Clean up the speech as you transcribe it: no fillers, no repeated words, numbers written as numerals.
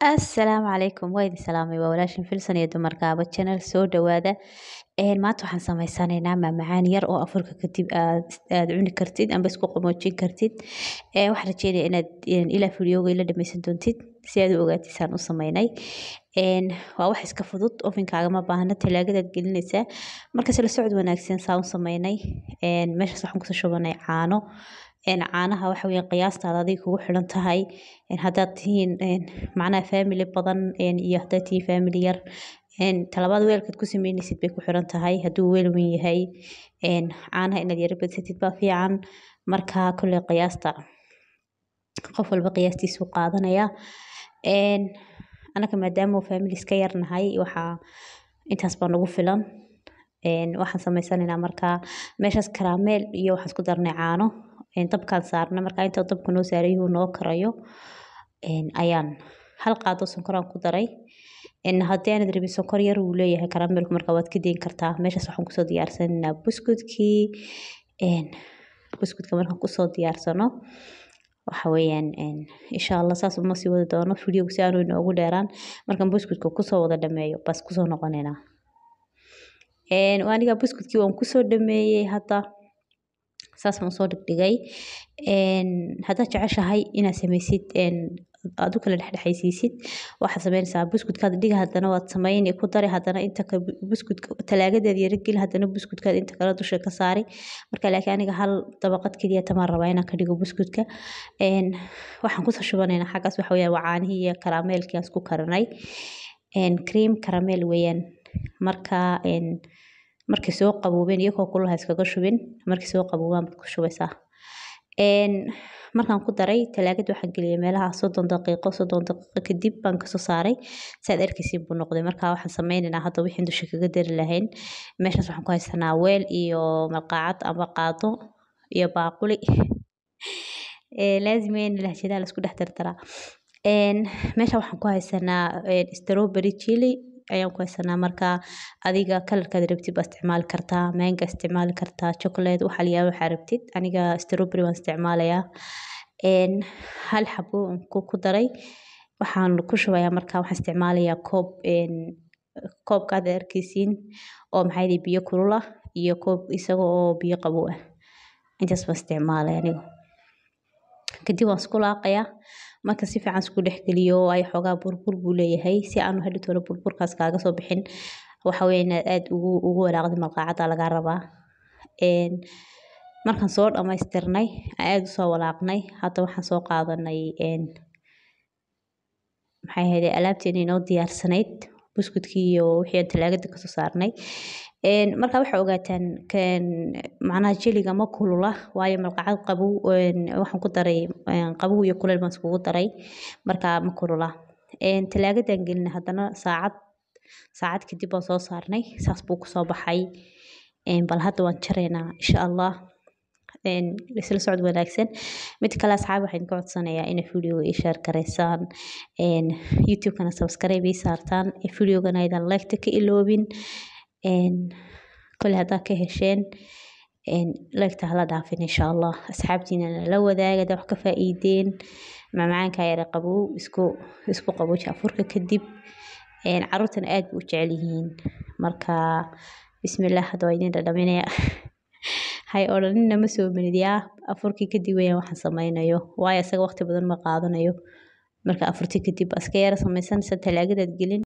السلام عليكم ويدي سلامي وولاشين فلسن يدو مرقابة channel soo dhawaada maanta waxaan sameysanaynaa macmacaan yar oo afurka kadib aad cuni kartid amba isku qaboojin kartid waxaan rajeynayaa inaad ilaa fiidiyowga ila dhameysan doontid si aad u ogaatid saan u sameynay waa wax iska fudud ofinkaaga ma baahna talaagadaad gelinaysaa markaas la socod wanaagsan saan u sameynay meeshaas waxaan kusoo shubanay caano caanaha waxa weeyaan qiyaastaada adiga kugu xiran tahay haddaad tihiin macnaha family badan iyo haddaad tihiin family yar talabaad weelkaad ku sameynaysid bay ku xiran tahay hadduu weel weyn yahay caanaha inaad yara badsatid baa fiican marka kolley qiyaasta qof walba qiyaastiisu qaadanaya anaga maadaama family iska yarnahay waxaa intaas baa nagu filan waxaan sameysanaynaa markaa meeshaas karameel iyo waxaan isku darnay caano dabkaan saarnay markaa inta dabku noo saarayuu noo karayo ayaan hal qaado sonkoraan ku daray haddii aanad rabin sonkor yar uu leeyahay karameelku markaa waad ka deyn kartaa meeshaas waxaan kusoo diyaarsanaynaa buskudkii buskudka markaan kusoo diyaarsano waxa weeyaan insha Allah saas uma sii wada doono fiidiyowga si aanu inoogu dheeraan markaan buskudka kusoo wada dhameeyo bas kusoo noqonaynaa aniga buskudkii waan kusoo dhameeyey hadda saas ma soo dhigay haddaad jeceshahay inaad sameysid aad u kala dhexdhexaysiisid waxaad sameynaysaa buskudkaad dhiga haddana waad sameyn ku dari haddana inta buskudka talaagadeeda yara geli haddana buskudkaad inta kala dusha ka saari marka laakiin aniga hal dabaqad keliya tamaan rabaa inaan ka dhigo buskudka waxaan kusoo shubanaynaa xaggaas waxa weeyaan waa caanihii iyo karameelkii aan isku karinay cream karameel weeyaan marka markay soo qaboobeen iyagoo kulul ha iskaga shubin markay soo qaboobaan baad ku shubaysaa markaan ku daray talaagada waxaan geliyay meelaha 30 daqiiqo kadib baan kasoo saaray saad arkaysiin buu noqday markaa waxaan sameynaynaa hadda wixii dusha kaga dari lahayn meeshaas waxaan ku haysanaa weel iyo malqacad ama qaado iyo baaquli laazim in lahjada la isku dhex tartaraa meesha waxaan ku haysanaa strawberry chili ayaan ku haysanaa markaa adiga kalarkaad rabtid baa isticmaali kartaa mango isticmaali kartaa chocolate waxa la yaabo waxa rabtid aniga strawberry waan isticmaalayaa hal xabo ku daray waxaan ku shubayaa markaa waxaan isticmaalayaa koobkaad arkaysiin oo maxay biyo kulul ah iyo koob isaga oo biyo qabow ah intaas baan isticmaalaya aniga kadib waan isku laaqayaa marka si fiican isku dhexgeliyo ay xogaa burbur buu leeyahay si aanu hadhi toona burburkaas kaaga soo bixin waxa weeyaan aad ugu walaaqdi malqacada laga rabaa markaan soo dhamaystirnay aad u soo walaaqnay hadda waxaan soo qaadanay maxay ahayd alaabteena inoo diyaarsanayd buskudkii iyo wixii aan talaagada kasoo saarnay marka waxa ogaataan kan macnaha jeliga ma kulula waayo malqacad qabow waxaan ku daray qabow iyo kuleel baan iskugu daray marka ma kulula talaagadan gelina haddana saacad kadib baan soo saarnay saas buu kusoo baxay bal hadda waan jaraynaa insha Allah isla socod wanaagsan mid kale asxaab waxaan ka codsanayaa in fiidiyowga ay share gareysaan YouTube kana subscribe ay saartaan fiidiyowgana aydan like ka iloobin كل هذا كهشين لا تهلا دافين إن شاء الله أصحابتنا لو ذا قد وحكة فائدين معاك هاي رقبو اسكو قبو شافورك كدب عروتنا آد وجعليهن مركا بسم الله هدوينين ردمينيا هاي أورلنا مسؤول من ديا أفوركي كدب ويا وحن سمينا يو وايا سق وقت بدون ما قاضنا يو مركا أفورتي كدب أسكير سميسان ستلاقي تقولين